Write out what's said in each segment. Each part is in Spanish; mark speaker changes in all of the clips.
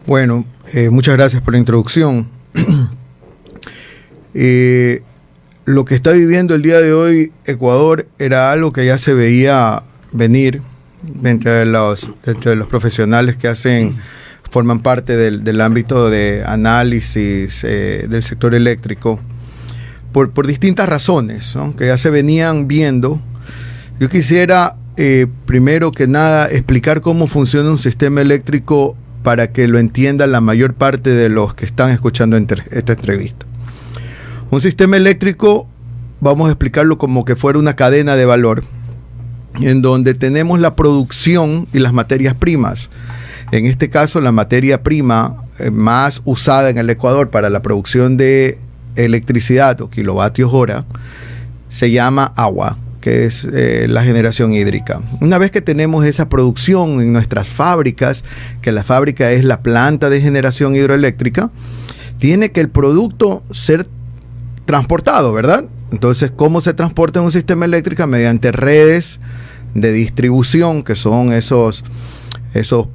Speaker 1: Bueno, muchas gracias por la introducción. Lo que está viviendo el día de hoy Ecuador era algo que ya se veía venir entre los profesionales que forman parte del ámbito de análisis del sector eléctrico, por distintas razones, ¿no?, que ya se venían viendo. Yo quisiera, primero que nada, explicar cómo funciona un sistema eléctrico para que lo entienda la mayor parte de los que están escuchando esta entrevista. Un sistema eléctrico, vamos a explicarlo como que fuera una cadena de valor, en donde tenemos la producción y las materias primas. En este caso, la materia prima más usada en el Ecuador para la producción de electricidad o kilovatios hora se llama agua, que es la generación hídrica. Una vez que tenemos esa producción en nuestras fábricas, que la fábrica es la planta de generación hidroeléctrica, tiene que el producto ser transportado, ¿verdad? Entonces, ¿cómo se transporta en un sistema eléctrico? Mediante redes de distribución, que son esos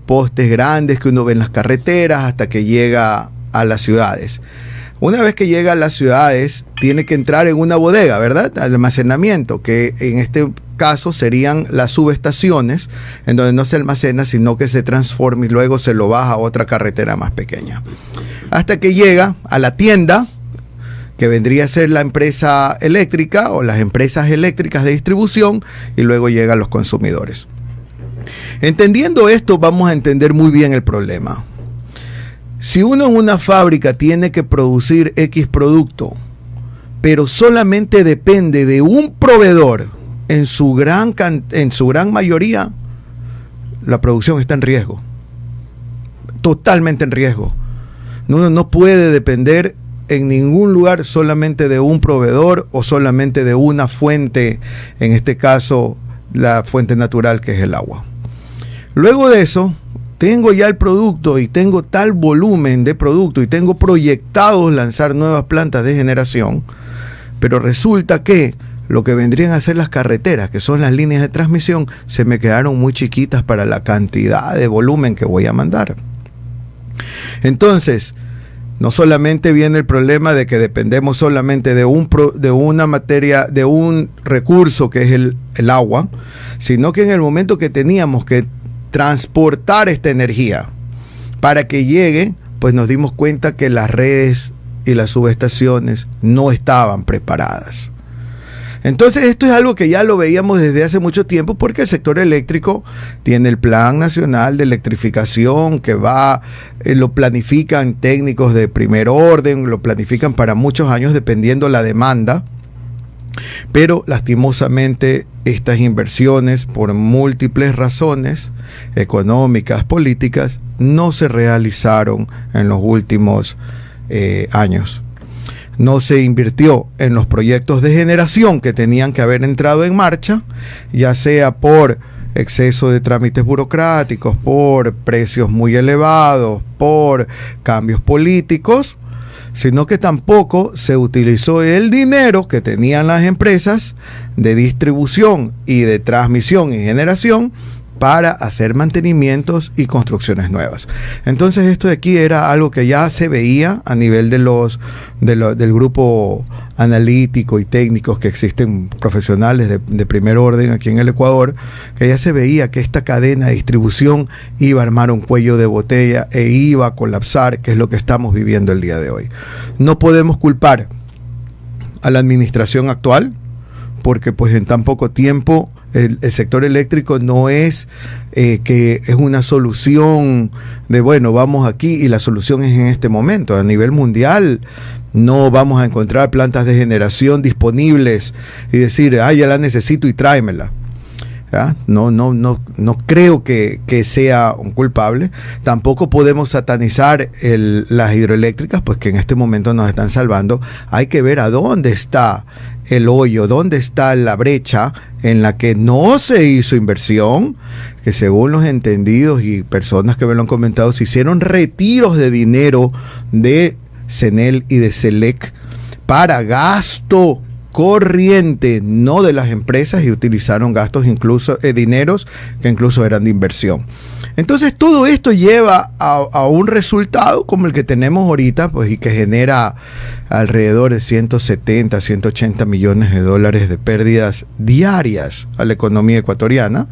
Speaker 1: postes grandes que uno ve en las carreteras hasta que llega a las ciudades. Una vez que llega a las ciudades, tiene que entrar en una bodega, ¿verdad?, al almacenamiento, que en este caso serían las subestaciones, en donde no se almacena, sino que se transforma y luego se lo baja a otra carretera más pequeña. Hasta que llega a la tienda, que vendría a ser la empresa eléctrica o las empresas eléctricas de distribución, y luego llega a los consumidores. Entendiendo esto, vamos a entender muy bien el problema. Si uno en una fábrica tiene que producir X producto, pero solamente depende de un proveedor en su gran mayoría, la producción está en riesgo. Totalmente en riesgo. Uno no puede depender en ningún lugar solamente de un proveedor o solamente de una fuente, en este caso la fuente natural, que es el agua. Luego de eso, tengo ya el producto y tengo tal volumen de producto y tengo proyectados lanzar nuevas plantas de generación, pero resulta que lo que vendrían a ser las carreteras, que son las líneas de transmisión, se me quedaron muy chiquitas para la cantidad de volumen que voy a mandar. Entonces, no solamente viene el problema de que dependemos solamente de una materia, de un recurso que es el agua, sino que en el momento que teníamos que transportar esta energía para que llegue, pues nos dimos cuenta que las redes y las subestaciones no estaban preparadas. Entonces esto es algo que ya lo veíamos desde hace mucho tiempo, porque el sector eléctrico tiene el Plan Nacional de Electrificación que lo planifican técnicos de primer orden, lo planifican para muchos años dependiendo la demanda, pero lastimosamente estas inversiones, por múltiples razones económicas, políticas, no se realizaron en los últimos años. No se invirtió en los proyectos de generación que tenían que haber entrado en marcha, ya sea por exceso de trámites burocráticos, por precios muy elevados, por cambios políticos, sino que tampoco se utilizó el dinero que tenían las empresas de distribución y de transmisión y generación para hacer mantenimientos y construcciones nuevas. Entonces esto de aquí era algo que ya se veía a nivel del grupo analítico y técnicos que existen, profesionales de primer orden aquí en el Ecuador, que ya se veía que esta cadena de distribución iba a armar un cuello de botella e iba a colapsar, que es lo que estamos viviendo el día de hoy. No podemos culpar a la administración actual, porque pues en tan poco tiempo el sector eléctrico no es que es una solución de bueno, vamos aquí y la solución es en este momento. A nivel mundial no vamos a encontrar plantas de generación disponibles y decir, ya la necesito y tráemela. ¿Ya? No creo que sea un culpable. Tampoco podemos satanizar las hidroeléctricas, pues que en este momento nos están salvando. Hay que ver a dónde está el hoyo, dónde está la brecha en la que no se hizo inversión, que según los entendidos y personas que me lo han comentado, se hicieron retiros de dinero de CENEL y de SELEC para gasto corriente, no de las empresas, y utilizaron gastos, incluso dineros que incluso eran de inversión. Entonces todo esto lleva a un resultado como el que tenemos ahorita, pues, y que genera alrededor de 170, 180 millones de dólares de pérdidas diarias a la economía ecuatoriana.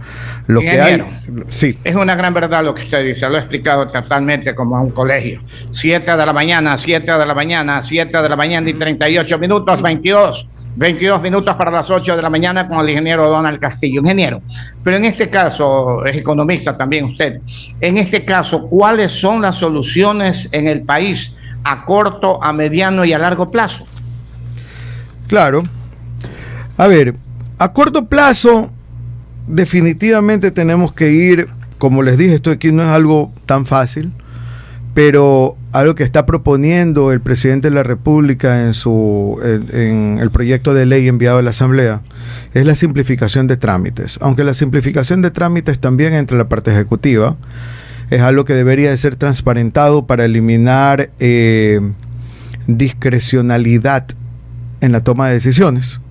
Speaker 1: Lo que hay, sí.
Speaker 2: Es una gran verdad lo que usted dice, lo he explicado totalmente como a un colegio. 7 de la mañana, 7 de la mañana, 7 de la mañana y 38 minutos, 22 minutos para las 8 de la mañana con el ingeniero Donald Castillo. Ingeniero, pero en este caso, es economista también usted, en este caso, ¿cuáles son las soluciones en el país a corto, a mediano y a largo plazo?
Speaker 1: Claro. A ver, a corto plazo, definitivamente tenemos que ir, como les dije, esto aquí no es algo tan fácil, pero algo que está proponiendo el presidente de la República en el proyecto de ley enviado a la Asamblea es la simplificación de trámites. Aunque la simplificación de trámites también entra en la parte ejecutiva, es algo que debería de ser transparentado para eliminar discrecionalidad en la toma de decisiones.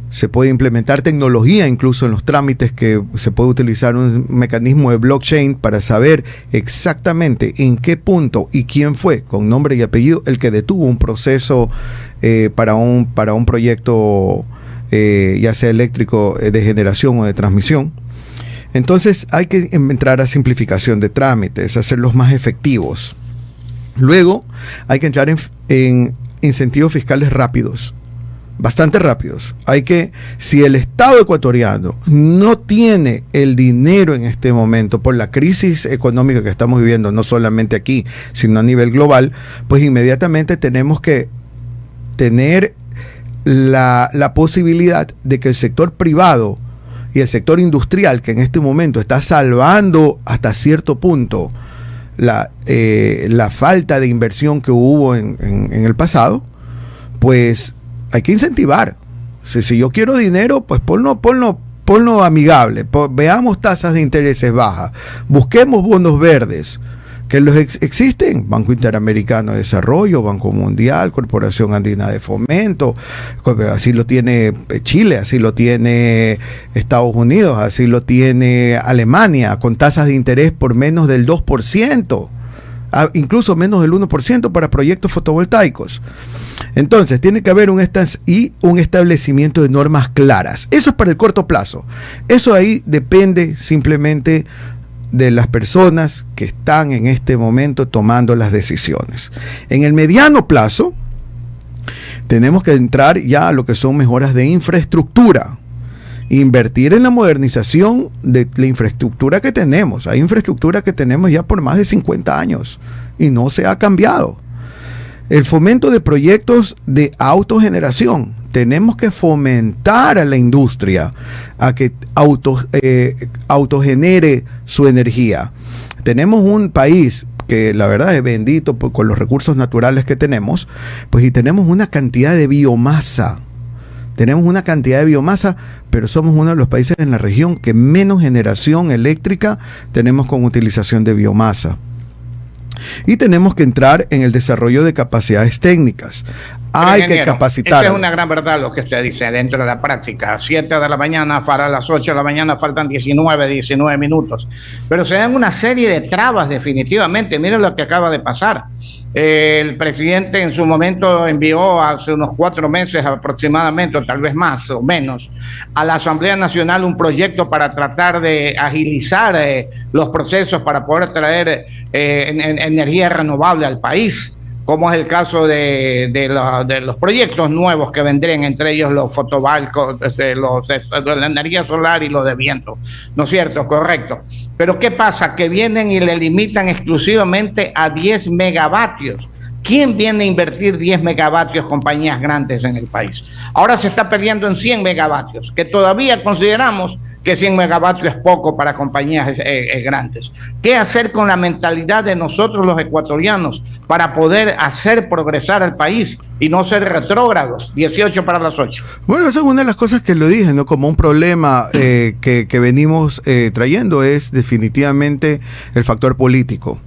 Speaker 1: Se puede implementar tecnología incluso en los trámites, que se puede utilizar un mecanismo de blockchain para saber exactamente en qué punto y quién fue, con nombre y apellido, el que detuvo un proceso para un proyecto ya sea eléctrico, de generación o de transmisión. Entonces hay que entrar a simplificación de trámites, hacerlos más efectivos. Luego hay que entrar en incentivos fiscales rápidos. Bastante rápidos. Si el Estado ecuatoriano no tiene el dinero en este momento por la crisis económica que estamos viviendo, no solamente aquí, sino a nivel global, pues inmediatamente tenemos que tener la posibilidad de que el sector privado y el sector industrial, que en este momento está salvando hasta cierto punto la falta de inversión que hubo en el pasado, pues hay que incentivar. Si yo quiero dinero, pues ponlo amigable. Veamos tasas de intereses bajas. Busquemos bonos verdes. Que los existen. Banco Interamericano de Desarrollo, Banco Mundial, Corporación Andina de Fomento. Así lo tiene Chile, así lo tiene Estados Unidos, así lo tiene Alemania, con tasas de interés por menos del 2%. Incluso menos del 1% para proyectos fotovoltaicos. Entonces, tiene que haber un establecimiento de normas claras. Eso es para el corto plazo. Eso ahí depende simplemente de las personas que están en este momento tomando las decisiones. En el mediano plazo, tenemos que entrar ya a lo que son mejoras de infraestructura. Invertir en la modernización de la infraestructura que tenemos. Hay infraestructura que tenemos ya por más de 50 años y no se ha cambiado. El fomento de proyectos de autogeneración. Tenemos que fomentar a la industria a que autogenere su energía. Tenemos un país que la verdad es bendito con los recursos naturales que tenemos, pues, y tenemos una cantidad de biomasa. Pero somos uno de los países en la región que menos generación eléctrica tenemos con utilización de biomasa. Y tenemos que entrar en el desarrollo de capacidades técnicas. Hay que capacitar.
Speaker 2: Esa es una gran verdad lo que usted dice dentro de la práctica. 7 de la mañana para las 8 de la mañana faltan 19 minutos. Pero se dan una serie de trabas definitivamente. Miren lo que acaba de pasar. El presidente en su momento envió hace unos 4 meses aproximadamente, o tal vez más o menos, a la Asamblea Nacional un proyecto para tratar de agilizar los procesos para poder traer energía renovable al país, como es el caso de los proyectos nuevos que vendrían, entre ellos los fotovoltaicos, de la energía solar y los de viento, ¿no es cierto? Correcto. Pero ¿qué pasa? Que vienen y le limitan exclusivamente a 10 megavatios. ¿Quién viene a invertir 10 megavatios, compañías grandes en el país? Ahora se está peleando en 100 megavatios, que todavía consideramos que 100 megavatios es poco para compañías grandes. ¿Qué hacer con la mentalidad de nosotros los ecuatorianos para poder hacer progresar al país y no ser retrógrados? 18 para las 8.
Speaker 1: Bueno, esa es una de las cosas que lo dije, ¿no? Como un problema que venimos trayendo es definitivamente el factor político.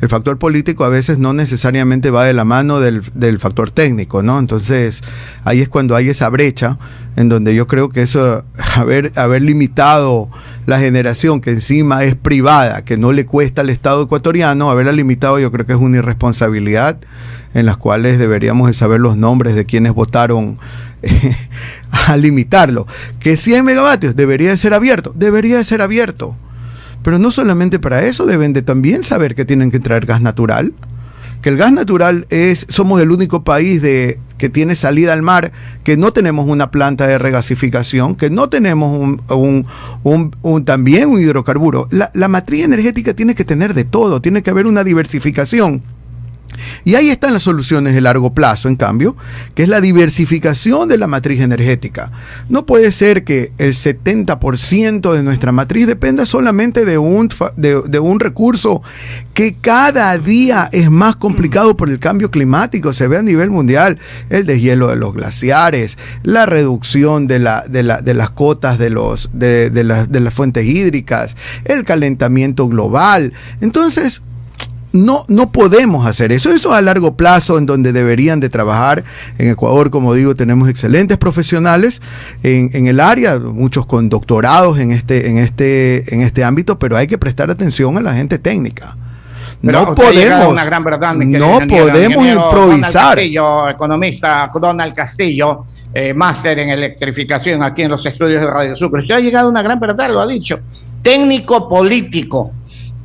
Speaker 1: El factor político a veces no necesariamente va de la mano del factor técnico, ¿no? Entonces, ahí es cuando hay esa brecha en donde yo creo que eso, haber limitado la generación que encima es privada, que no le cuesta al Estado ecuatoriano, haberla limitado, yo creo que es una irresponsabilidad en las cuales deberíamos de saber los nombres de quienes votaron a limitarlo. Que 100 megavatios debería de ser abierto, pero no solamente para eso, deben de también saber que tienen que traer gas natural, que el gas natural somos el único país que tiene salida al mar, que no tenemos una planta de regasificación, que no tenemos también un hidrocarburo. La matriz energética tiene que tener de todo, tiene que haber una diversificación. Y ahí están las soluciones de largo plazo, en cambio, que es la diversificación de la matriz energética. No puede ser que el 70% de nuestra matriz dependa solamente de un recurso que cada día es más complicado por el cambio climático. Se ve a nivel mundial el deshielo de los glaciares, la reducción de las cotas de las fuentes hídricas, el calentamiento global. Entonces, no podemos hacer eso. Eso a largo plazo, en donde deberían de trabajar. En Ecuador, como digo, tenemos excelentes profesionales en el área, muchos con doctorados en este ámbito, pero hay que prestar atención a la gente técnica.
Speaker 2: Pero
Speaker 1: no podemos,
Speaker 2: una gran verdad,
Speaker 1: no podemos improvisar.
Speaker 2: Economista Donald Castillo, máster en electrificación aquí en los estudios de Radio Sucre. Usted ha llegado a una gran verdad, lo ha dicho. Técnico político.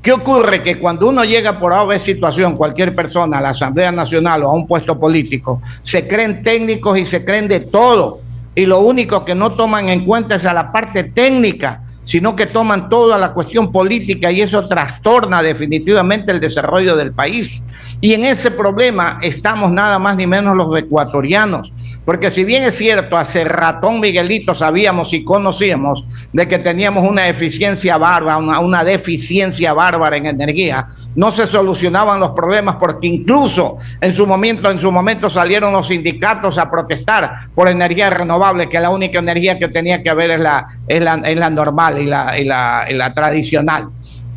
Speaker 2: ¿Qué ocurre? Que cuando uno llega por A situación, cualquier persona, a la Asamblea Nacional o a un puesto político, se creen técnicos y se creen de todo. Y lo único que no toman en cuenta es a la parte técnica, sino que toman toda la cuestión política, y eso trastorna definitivamente el desarrollo del país. Y en ese problema estamos nada más ni menos los ecuatorianos, porque si bien es cierto, hace ratón Miguelito sabíamos y conocíamos de que teníamos una deficiencia bárbara, una deficiencia bárbara en energía, no se solucionaban los problemas, porque incluso en su momento salieron los sindicatos a protestar por energía renovable, que la única energía que tenía que haber es la normal y la tradicional.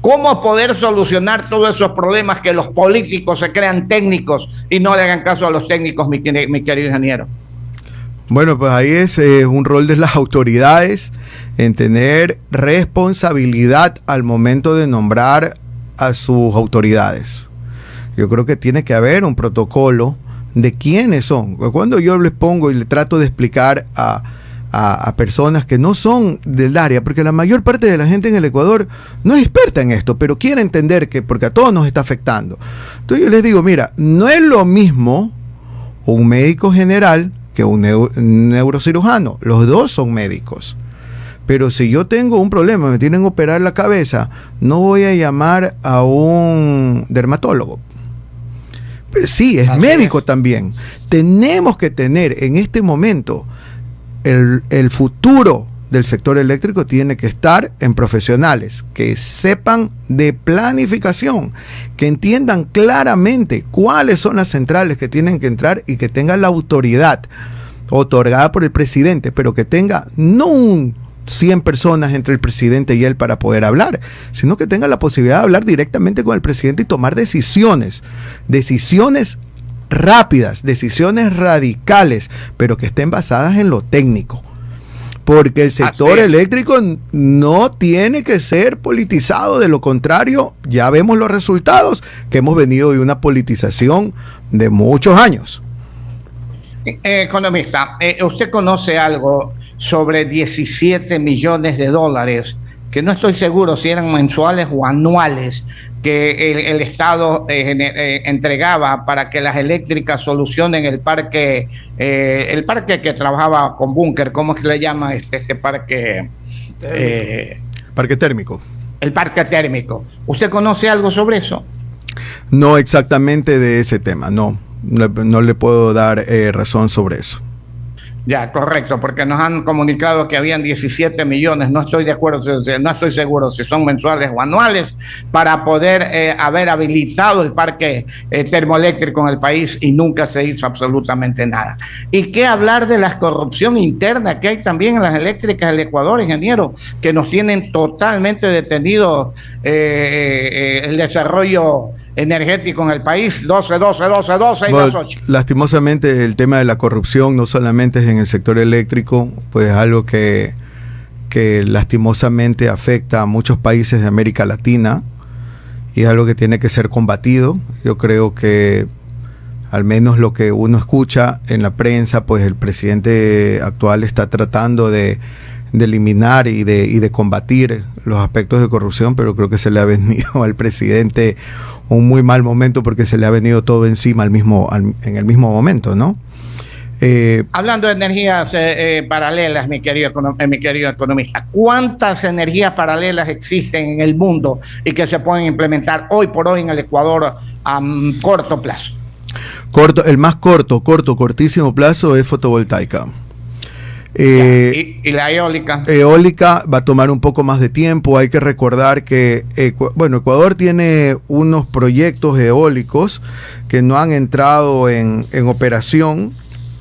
Speaker 2: ¿Cómo poder solucionar todos esos problemas que los políticos se crean técnicos y no le hagan caso a los técnicos, mi querido ingeniero?
Speaker 1: Bueno, pues ahí es un rol de las autoridades en tener responsabilidad al momento de nombrar a sus autoridades. Yo creo que tiene que haber un protocolo de quiénes son. Cuando yo les pongo y le trato de explicar a personas que no son del área, porque la mayor parte de la gente en el Ecuador no es experta en esto, pero quiere entender que porque a todos nos está afectando. Entonces yo les digo, mira, no es lo mismo un médico general que un neurocirujano. Los dos son médicos. Pero si yo tengo un problema, me tienen que operar la cabeza, no voy a llamar a un dermatólogo. Pero sí, es médico también. Tenemos que tener en este momento el futuro del sector eléctrico tiene que estar en profesionales que sepan de planificación, que entiendan claramente cuáles son las centrales que tienen que entrar y que tengan la autoridad otorgada por el presidente, pero que tenga no 100 personas entre el presidente y él para poder hablar, sino que tenga la posibilidad de hablar directamente con el presidente y tomar decisiones rápidas, decisiones radicales, pero que estén basadas en lo técnico. Porque el sector eléctrico no tiene que ser politizado, de lo contrario, ya vemos los resultados, que hemos venido de una politización de muchos años.
Speaker 2: Economista, ¿usted conoce algo sobre 17 millones de dólares, que no estoy seguro si eran mensuales o anuales, que el Estado entregaba para que las eléctricas solucionen el parque que trabajaba con búnker? ¿Cómo es que le llama este parque?
Speaker 1: Parque térmico.
Speaker 2: El parque térmico. ¿Usted conoce algo sobre eso?
Speaker 1: No exactamente de ese tema, no le puedo dar razón sobre eso.
Speaker 2: Ya, correcto, porque nos han comunicado que habían 17 millones, no estoy de acuerdo, no estoy seguro si son mensuales o anuales, para poder haber habilitado el parque termoeléctrico en el país, y nunca se hizo absolutamente nada. ¿Y qué hablar de la corrupción interna que hay también en las eléctricas del Ecuador, ingeniero, que nos tienen totalmente detenidos el desarrollo energético en el país? 12 y las 8.
Speaker 1: Lastimosamente el tema de la corrupción no solamente es en el sector eléctrico, pues es algo que que lastimosamente afecta a muchos países de América Latina y es algo que tiene que ser combatido. Yo creo que al menos lo que uno escucha en la prensa, pues el presidente actual está tratando de eliminar y de combatir los aspectos de corrupción, pero creo que se le ha venido al presidente un muy mal momento porque se le ha venido todo encima en el mismo momento, ¿no?
Speaker 2: Hablando de energías paralelas, mi querido economista, ¿cuántas energías paralelas existen en el mundo y que se pueden implementar hoy por hoy en el Ecuador a corto plazo?
Speaker 1: El más cortísimo plazo es fotovoltaica.
Speaker 2: ¿Y la eólica?
Speaker 1: Eólica va a tomar un poco más de tiempo. Hay que recordar que Ecuador tiene unos proyectos eólicos que no han entrado en operación,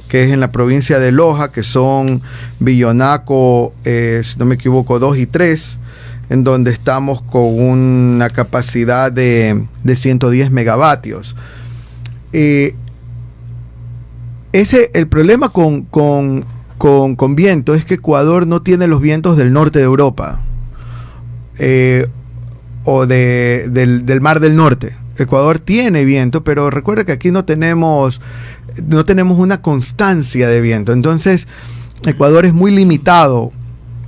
Speaker 1: que es en la provincia de Loja, que son Billonaco, si no me equivoco, 2 y 3, en donde estamos con una capacidad de 110 megavatios. El problema con viento es que Ecuador no tiene los vientos del norte de Europa o del Mar del Norte. Ecuador tiene viento, pero recuerda que aquí no tenemos una constancia de viento. Entonces, Ecuador es muy limitado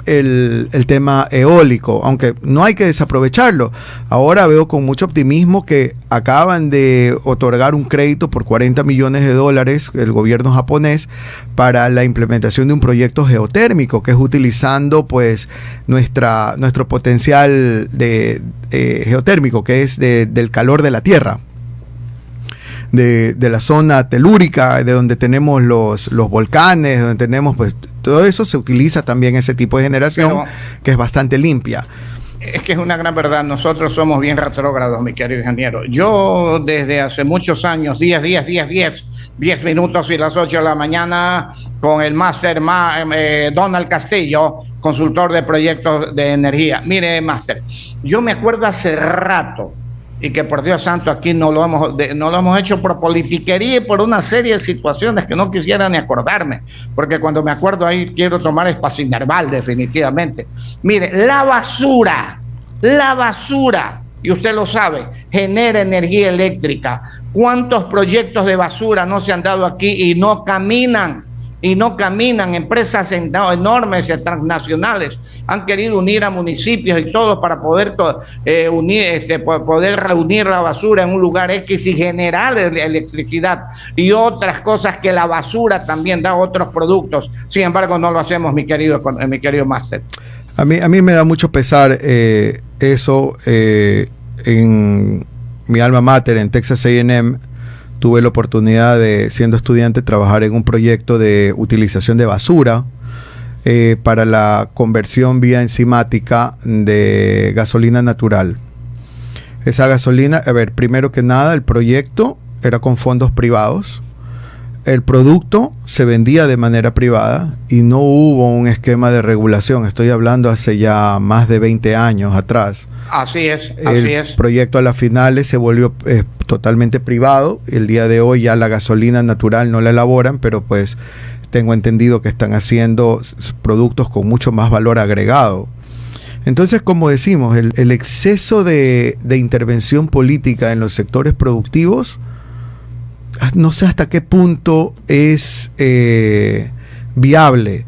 Speaker 1: el tema eólico, aunque no hay que desaprovecharlo. Ahora veo con mucho optimismo que acaban de otorgar un crédito por $40 millones el gobierno japonés para la implementación de un proyecto geotérmico, que es utilizando pues nuestro potencial geotérmico, que es del calor de la tierra. De la zona telúrica, de donde tenemos los volcanes, donde tenemos pues todo eso, se utiliza también ese tipo de generación, pero que es bastante limpia.
Speaker 2: Es que es una gran verdad, nosotros somos bien retrógrados, mi querido ingeniero. Yo desde hace muchos años, 10 minutos y las 8 de la mañana, con el máster Donald Castillo, consultor de proyectos de energía. Mire, máster, yo me acuerdo hace rato, y que por Dios santo aquí no lo hemos hecho por politiquería y por una serie de situaciones que no quisiera ni acordarme, porque cuando me acuerdo ahí quiero tomar Espacinerval definitivamente. Mire, la basura, y usted lo sabe, genera energía eléctrica. ¿Cuántos proyectos de basura no se han dado aquí y no caminan? Empresas enormes y transnacionales han querido unir a municipios y todo para poder poder reunir la basura en un lugar X y generar electricidad y otras cosas que la basura también da otros productos. Sin embargo, no lo hacemos, mi querido máster.
Speaker 1: A mí me da mucho pesar eso. En mi alma mater, en Texas A&M, tuve la oportunidad de, siendo estudiante, trabajar en un proyecto de utilización de basura para la conversión vía enzimática de gasolina natural. Esa gasolina, primero que nada, el proyecto era con fondos privados. El producto se vendía de manera privada y no hubo un esquema de regulación. Estoy hablando hace ya más de 20 años atrás.
Speaker 2: Así es.
Speaker 1: El proyecto a las finales se volvió totalmente privado. El día de hoy ya la gasolina natural no la elaboran, pero pues tengo entendido que están haciendo productos con mucho más valor agregado. Entonces, como decimos, el exceso de intervención política en los sectores productivos, no sé hasta qué punto es viable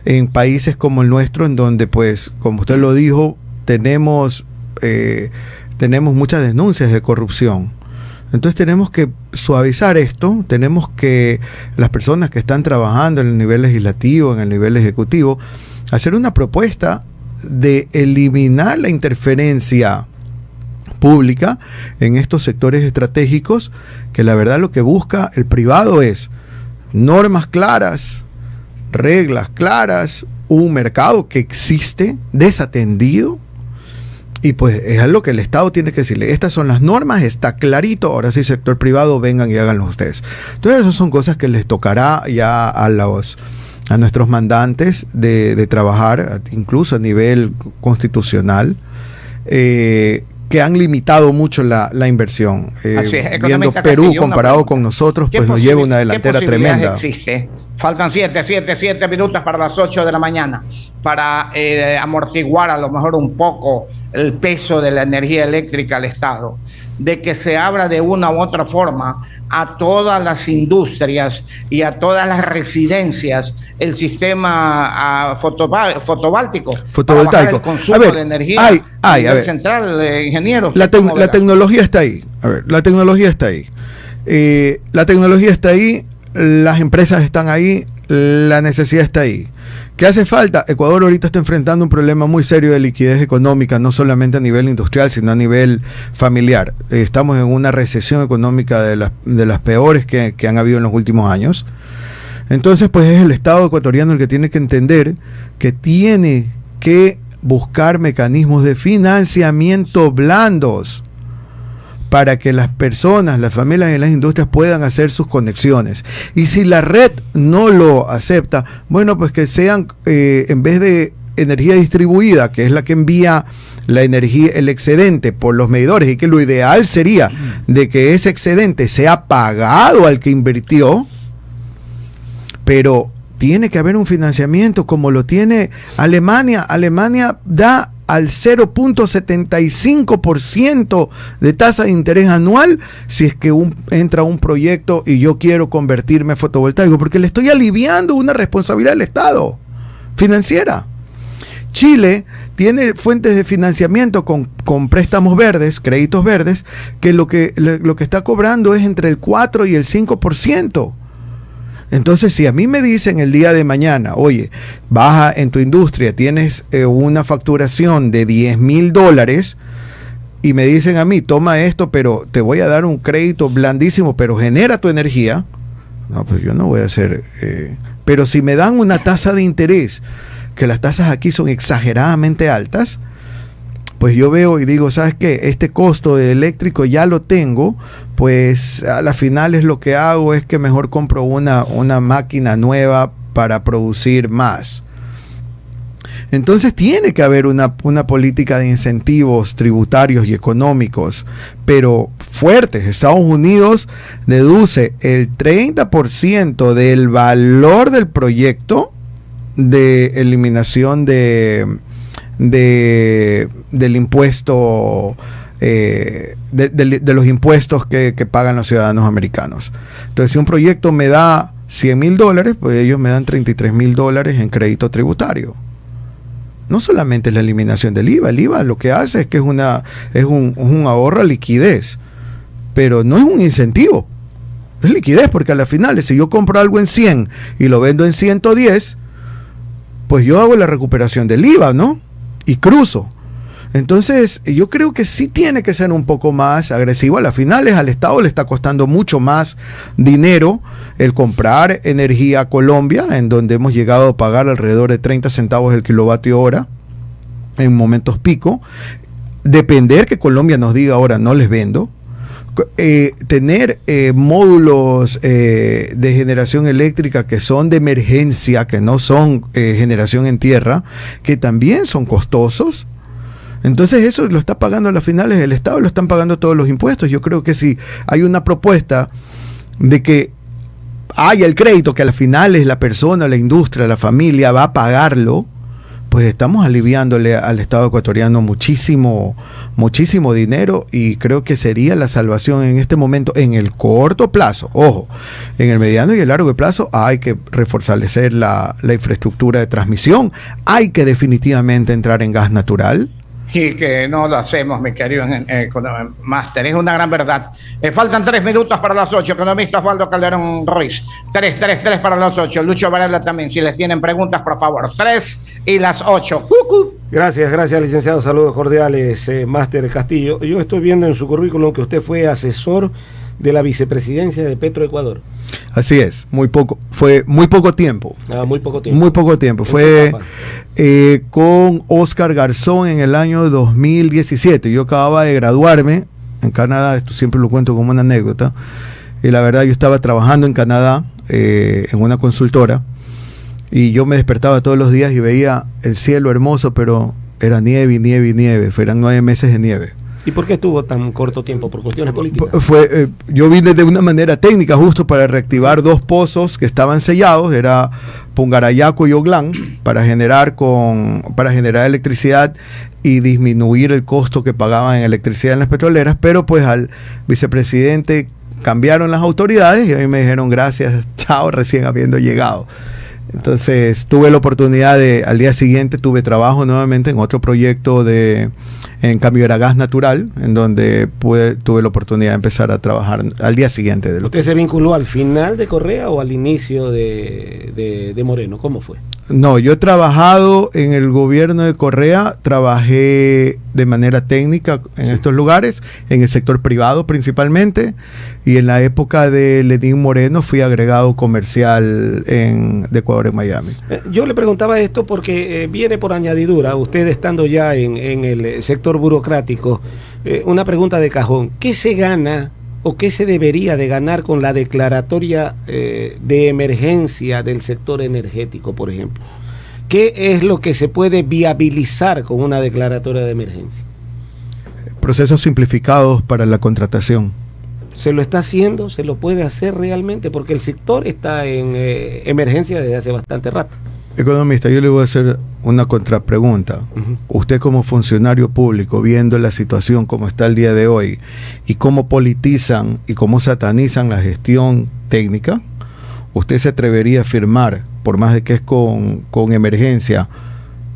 Speaker 1: en países como el nuestro, en donde, pues, como usted lo dijo, tenemos muchas denuncias de corrupción. Entonces tenemos que suavizar esto, tenemos que las personas que están trabajando en el nivel legislativo, en el nivel ejecutivo, hacer una propuesta de eliminar la interferencia pública en estos sectores estratégicos, que la verdad lo que busca el privado es normas claras, reglas claras, un mercado que existe desatendido, y pues es algo que el Estado tiene que decirle: estas son las normas, está clarito, ahora sí, sector privado, vengan y háganlo ustedes. Entonces esas son cosas que les tocará ya a nuestros mandantes de trabajar, incluso a nivel constitucional, que han limitado mucho la inversión.
Speaker 2: Así es.
Speaker 1: Viendo Perú comparado con nosotros, pues nos lleva una delantera tremenda.
Speaker 2: Existe Faltan 7 minutos para las 8 de la mañana, para amortiguar a lo mejor un poco el peso de la energía eléctrica al Estado, de que se abra de una u otra forma a todas las industrias y a todas las residencias el sistema fotovoltaico.
Speaker 1: Para bajar
Speaker 2: el consumo de energía
Speaker 1: central,
Speaker 2: ingeniero.
Speaker 1: La tecnología está ahí. A ver, la tecnología está ahí. La tecnología está ahí, las empresas están ahí, la necesidad está ahí. ¿Qué hace falta? Ecuador ahorita está enfrentando un problema muy serio de liquidez económica, no solamente a nivel industrial, sino a nivel familiar. Estamos en una recesión económica de las peores que han habido en los últimos años. Entonces, pues es el Estado ecuatoriano el que tiene que entender que tiene que buscar mecanismos de financiamiento blandos para que las personas, las familias y las industrias puedan hacer sus conexiones. Y si la red no lo acepta, bueno, pues que sean, en vez de energía distribuida, que es la que envía la energía, el excedente por los medidores, y que lo ideal sería de que ese excedente sea pagado al que invirtió, pero tiene que haber un financiamiento como lo tiene Alemania. Alemania da al 0.75% de tasa de interés anual si es que entra un proyecto y yo quiero convertirme a fotovoltaico, porque le estoy aliviando una responsabilidad del Estado financiera. Chile tiene fuentes de financiamiento con préstamos verdes, créditos verdes, que lo que está cobrando es entre el 4 y el 5%. Entonces, si a mí me dicen el día de mañana, oye, baja en tu industria, tienes una facturación de $10,000 y me dicen a mí, toma esto, pero te voy a dar un crédito blandísimo, pero genera tu energía, no, pues yo no voy a hacer... pero si me dan una tasa de interés, que las tasas aquí son exageradamente altas, pues yo veo y digo, ¿sabes qué? Este costo de eléctrico ya lo tengo, pues a la final es lo que hago es que mejor compro una máquina nueva para producir más. Entonces tiene que haber una política de incentivos tributarios y económicos, pero fuertes. Estados Unidos deduce el 30% del valor del proyecto de eliminación del impuesto, de los impuestos que pagan los ciudadanos americanos. Entonces, si un proyecto me da $100,000, pues ellos me dan $33,000 en crédito tributario. No solamente es la eliminación del IVA. El IVA lo que hace es que es un ahorro a liquidez, pero no es un incentivo. Es liquidez, porque a la final, si yo compro algo en 100 y lo vendo en 110, pues yo hago la recuperación del IVA, ¿no? Y cruzo. Entonces, yo creo que sí tiene que ser un poco más agresivo. A las finales al Estado le está costando mucho más dinero el comprar energía a Colombia, en donde hemos llegado a pagar alrededor de 30 centavos el kilovatio hora en momentos pico. Depender que Colombia nos diga ahora no les vendo. Tener módulos de generación eléctrica que son de emergencia, que no son generación en tierra, que también son costosos. Entonces eso lo está pagando a las finales el Estado, lo están pagando todos los impuestos. Yo creo que si hay una propuesta de que haya el crédito, que a las finales la persona, la industria, la familia va a pagarlo, pues estamos aliviándole al Estado ecuatoriano muchísimo dinero, y creo que sería la salvación en este momento, en el corto plazo. Ojo, en el mediano y el largo plazo hay que refortalecer la infraestructura de transmisión, hay que definitivamente entrar en gas natural.
Speaker 2: Y que no lo hacemos, mi querido máster, es una gran verdad. Faltan 3 minutos para las 8. Economista Osvaldo Calderón Ruiz. 3 para las 8. Lucho Varela también, si les tienen preguntas, por favor. 3 y las 8.
Speaker 3: Gracias, licenciado. Saludos cordiales, máster Castillo. Yo estoy viendo en su currículum que usted fue asesor de la vicepresidencia de Petroecuador.
Speaker 1: Así es, fue muy poco tiempo.
Speaker 3: Muy poco tiempo.
Speaker 1: Muy poco tiempo. Fue con Oscar Garzón en el año 2017. Yo acababa de graduarme en Canadá, esto siempre lo cuento como una anécdota, y la verdad yo estaba trabajando en Canadá, en una consultora, y yo me despertaba todos los días y veía el cielo hermoso, pero era nieve y nieve y nieve, eran 9 meses de nieve.
Speaker 3: ¿Y por qué estuvo tan corto tiempo? ¿Por cuestiones políticas?
Speaker 1: Yo vine de una manera técnica justo para reactivar 2 pozos que estaban sellados, era Pungarayaco y Oglán, para generar electricidad y disminuir el costo que pagaban en electricidad en las petroleras, pero pues al vicepresidente cambiaron las autoridades y a mí me dijeron gracias, chao, recién habiendo llegado. Entonces tuve la oportunidad al día siguiente tuve trabajo nuevamente en otro proyecto en cambio era gas natural, en donde tuve la oportunidad de empezar a trabajar al día siguiente.
Speaker 3: ¿Usted se vinculó al final de Correa o al inicio de Moreno? ¿Cómo fue?
Speaker 1: No, yo he trabajado en el gobierno de Correa, trabajé de manera técnica en estos lugares, en el sector privado principalmente, y en la época de Lenín Moreno fui agregado comercial de Ecuador en Miami.
Speaker 3: Yo le preguntaba esto porque viene por añadidura, usted estando ya en el sector burocrático, una pregunta de cajón: ¿qué se gana o qué se debería de ganar con la declaratoria de emergencia del sector energético, por ejemplo? ¿Qué es lo que se puede viabilizar con una declaratoria de emergencia?
Speaker 1: Procesos simplificados para la contratación.
Speaker 3: ¿Se lo está haciendo? ¿Se lo puede hacer realmente? Porque el sector está en emergencia desde hace bastante rato.
Speaker 1: Economista, yo le voy a hacer una contrapregunta. Usted como funcionario público, viendo la situación como está el día de hoy y cómo politizan y cómo satanizan la gestión técnica, ¿usted se atrevería a firmar, por más de que es con emergencia,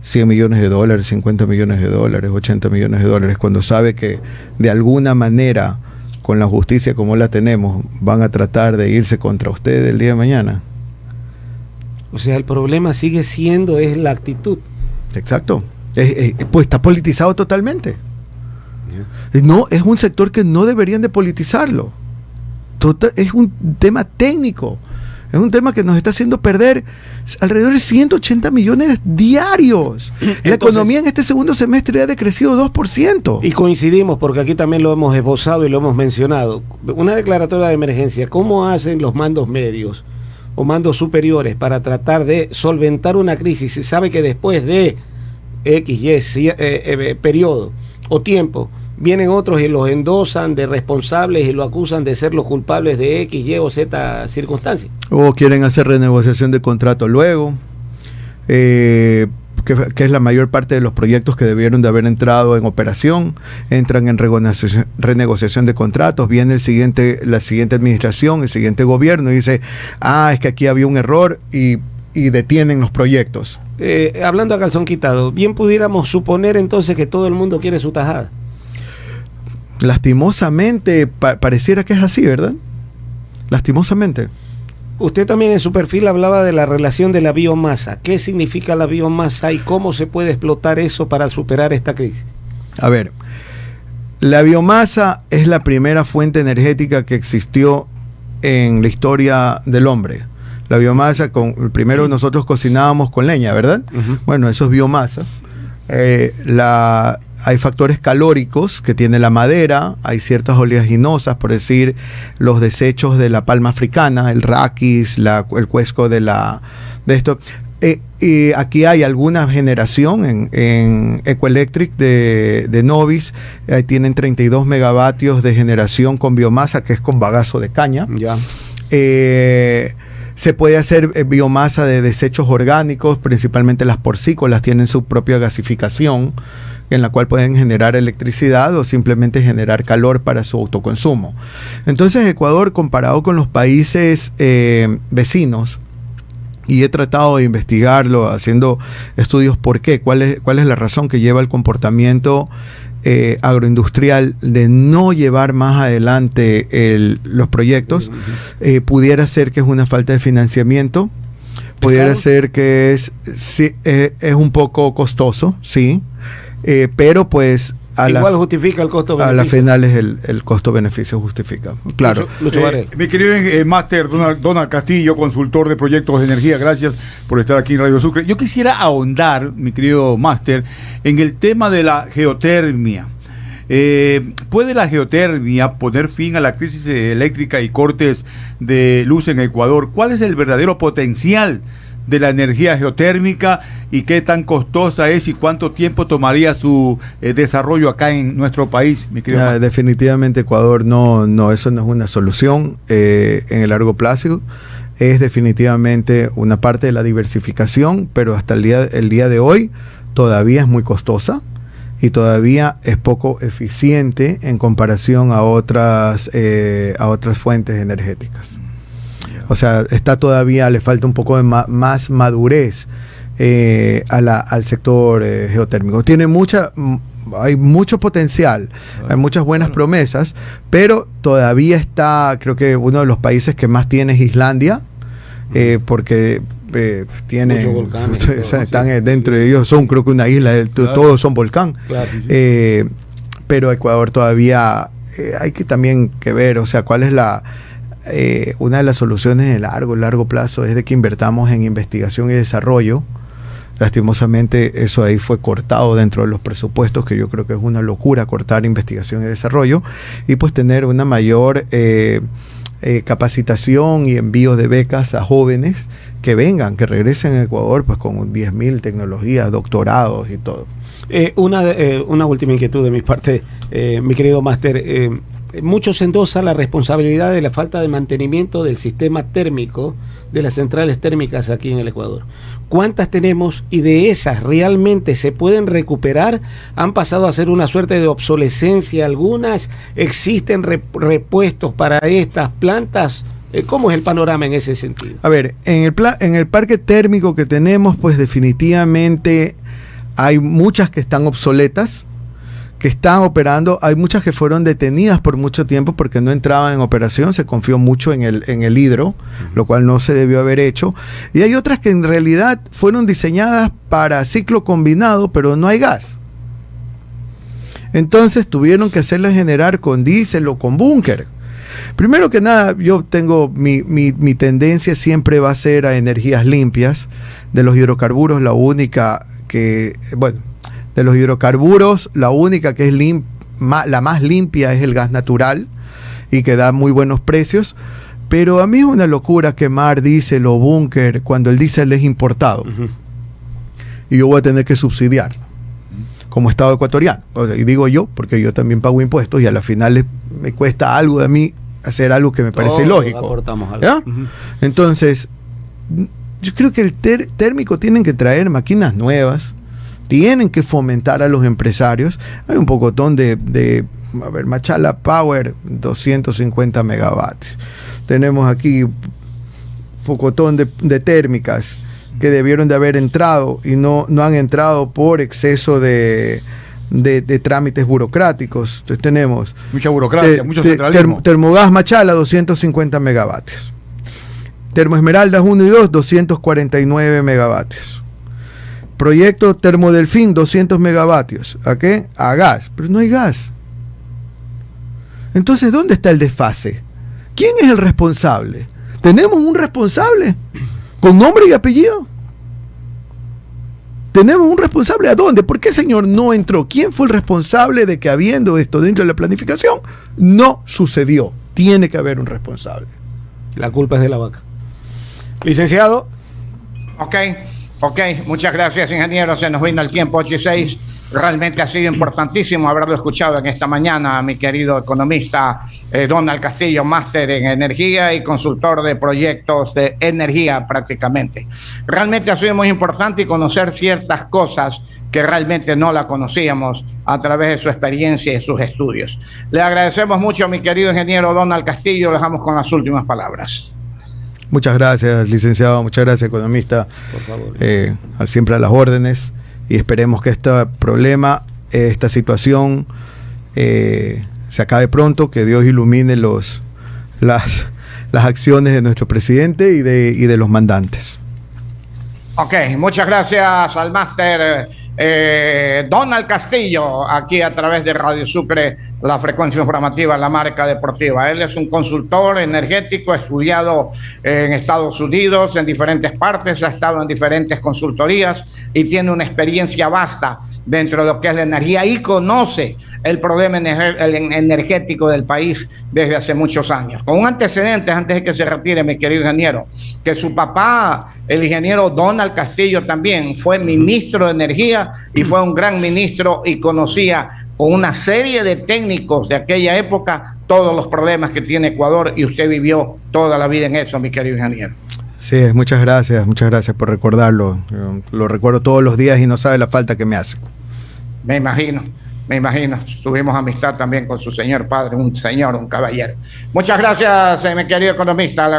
Speaker 1: $100 millones, $50 millones, $80 millones, cuando sabe que de alguna manera, con la justicia como la tenemos, van a tratar de irse contra usted el día de mañana?
Speaker 3: O sea, el problema sigue siendo es la actitud.
Speaker 1: Exacto. Pues está politizado totalmente. No, es un sector que no deberían de politizarlo. Es un tema técnico. Es un tema que nos está haciendo perder alrededor de 180 millones diarios. Entonces, la economía en este segundo semestre ha decrecido 2%.
Speaker 3: Y coincidimos, porque aquí también lo hemos esbozado y lo hemos mencionado. Una declaratoria de emergencia, ¿cómo hacen los mandos medios o mandos superiores para tratar de solventar una crisis? Se sabe que después de X, Y periodo o tiempo, vienen otros y los endosan de responsables y lo acusan de ser los culpables de X, Y o Z circunstancias.
Speaker 1: O quieren hacer renegociación de contrato luego, que es la mayor parte de los proyectos que debieron de haber entrado en operación, entran en renegociación de contratos, viene la siguiente administración, el siguiente gobierno y dice, es que aquí había un error y detienen los proyectos.
Speaker 3: Hablando a calzón quitado, bien pudiéramos suponer entonces que todo el mundo quiere su tajada.
Speaker 1: Lastimosamente, pareciera que es así, ¿verdad? Lastimosamente.
Speaker 3: Usted también en su perfil hablaba de la relación de la biomasa. ¿Qué significa la biomasa y cómo se puede explotar eso para superar esta crisis? A ver,
Speaker 1: la biomasa es la primera fuente energética que existió en la historia del hombre. La biomasa, primero nosotros cocinábamos con leña, ¿verdad? Bueno, eso es biomasa. Hay factores calóricos que tiene la madera, hay ciertas oleaginosas, por decir, los desechos de la palma africana, el raquis, el cuesco de esto. Y aquí hay alguna generación en Ecoelectric de Novis, tienen 32 megavatios de generación con biomasa, que es con bagazo de caña.
Speaker 3: Ya.
Speaker 1: Se puede hacer biomasa de desechos orgánicos, principalmente las porcícolas tienen su propia gasificación, en la cual pueden generar electricidad o simplemente generar calor para su autoconsumo. Entonces Ecuador, comparado con los países vecinos, y he tratado de investigarlo haciendo estudios por qué, cuál es la razón que lleva el comportamiento agroindustrial de no llevar más adelante los proyectos, pudiera ser que es una falta de financiamiento, pudiera ser que es un poco costoso, sí, pero pues
Speaker 3: igual justifica el costo-beneficio.
Speaker 1: A la final es el costo-beneficio justifica, claro.
Speaker 4: Mi querido máster Donald Castillo, consultor de proyectos de energía, gracias por estar aquí en Radio Sucre. Yo quisiera ahondar, mi querido máster, en el tema de la geotermia. ¿Puede la geotermia poner fin a la crisis eléctrica y cortes de luz en Ecuador? ¿Cuál es el verdadero potencial de la energía geotérmica y qué tan costosa es y cuánto tiempo tomaría su desarrollo acá en nuestro país, mi querido?
Speaker 1: Definitivamente Ecuador no, eso no es una solución en el largo plazo. Es definitivamente una parte de la diversificación, pero hasta el día de hoy todavía es muy costosa y todavía es poco eficiente en comparación a otras fuentes energéticas. O sea, le falta un poco de más madurez al sector geotérmico. Hay mucho potencial, hay muchas buenas promesas, pero todavía creo que uno de los países que más tiene es Islandia, porque tiene volcanes, están dentro de ellos, son creo que una isla, todos son volcán. Claro, sí. Pero Ecuador todavía hay que también ver, o sea, cuál es una de las soluciones de largo plazo es de que invertamos en investigación y desarrollo. Lastimosamente eso ahí fue cortado dentro de los presupuestos, que yo creo que es una locura cortar investigación y desarrollo, y pues tener una mayor capacitación y envíos de becas a jóvenes que regresen a Ecuador pues con 10.000 tecnologías, doctorados y todo.
Speaker 3: Una última inquietud de mi parte, mi querido máster. Muchos endosan la responsabilidad de la falta de mantenimiento del sistema térmico de las centrales térmicas aquí en el Ecuador. ¿Cuántas tenemos y de esas realmente se pueden recuperar? ¿Han pasado a ser una suerte de obsolescencia algunas? ¿Existen repuestos para estas plantas? ¿Cómo es el panorama en ese sentido?
Speaker 1: A ver, en el parque térmico que tenemos, pues definitivamente hay muchas que están obsoletas, que están operando. Hay muchas que fueron detenidas por mucho tiempo porque no entraban en operación, se confió mucho en el hidro, lo cual no se debió haber hecho, y hay otras que en realidad fueron diseñadas para ciclo combinado, pero no hay gas, entonces tuvieron que hacerlas generar con diésel o con búnker. Primero que nada, yo tengo mi tendencia siempre va a ser a energías limpias. De los hidrocarburos, la única que, de los hidrocarburos, la única que es la más limpia es el gas natural y que da muy buenos precios. Pero a mí es una locura quemar diésel o búnker cuando el diésel es importado. Y yo voy a tener que subsidiar como Estado ecuatoriano. Y digo yo, porque yo también pago impuestos y a la final me cuesta algo de mí hacer algo que me parece ilógico. ¿Ya?
Speaker 3: Entonces,
Speaker 1: yo creo que el térmico tienen que traer máquinas nuevas. Tienen que fomentar a los empresarios. Hay un pocotón Machala Power, 250 megavatios. Tenemos aquí un pocotón de térmicas que debieron de haber entrado y no han entrado por exceso de trámites burocráticos. Entonces tenemos
Speaker 4: mucha burocracia, mucho centralismo.
Speaker 1: Termogas Machala, 250 megavatios. Termoesmeraldas 1 y 2, 249 megavatios. Proyecto Termodelfín, 200 megavatios. ¿A qué? A gas. Pero no hay gas. Entonces, ¿dónde está el desfase? ¿Quién es el responsable? ¿Tenemos un responsable con nombre y apellido? ¿Tenemos un responsable? ¿A dónde? ¿Por qué, señor, no entró? ¿Quién fue el responsable de que habiendo esto dentro de la planificación no sucedió? Tiene que haber un responsable.
Speaker 3: La culpa es de la vaca. Licenciado.
Speaker 2: Ok, muchas gracias, ingeniero. Se nos vino el tiempo, 8 y 6. Realmente ha sido importantísimo haberlo escuchado en esta mañana, mi querido economista Donald Castillo, máster en energía y consultor de proyectos de energía prácticamente. Realmente ha sido muy importante y conocer ciertas cosas que realmente no la conocíamos a través de su experiencia y sus estudios. Le agradecemos mucho, mi querido ingeniero Donald Castillo. Le dejamos con las últimas palabras.
Speaker 1: Muchas gracias, licenciado. Muchas gracias, economista.
Speaker 3: Por favor.
Speaker 1: Siempre a las órdenes. Y esperemos que este problema, esta situación se acabe pronto, que Dios ilumine las acciones de nuestro presidente y de los mandantes.
Speaker 2: Ok, muchas gracias al máster Donald Castillo, aquí a través de Radio Sucre, la frecuencia informativa, la marca deportiva. Él es un consultor energético, estudiado en Estados Unidos, en diferentes partes, ha estado en diferentes consultorías y tiene una experiencia vasta dentro de lo que es la energía y conoce el problema energético del país desde hace muchos años. Con un antecedente, antes de que se retire, mi querido ingeniero, que su papá, el ingeniero Donald Castillo, también fue ministro de Energía y fue un gran ministro y conocía con una serie de técnicos de aquella época todos los problemas que tiene Ecuador, y usted vivió toda la vida en eso, mi querido ingeniero.
Speaker 1: Sí, muchas gracias por recordarlo. Lo recuerdo todos los días y no sabe la falta que me hace.
Speaker 2: Me imagino. Tuvimos amistad también con su señor padre, un caballero. Muchas gracias, mi querido economista.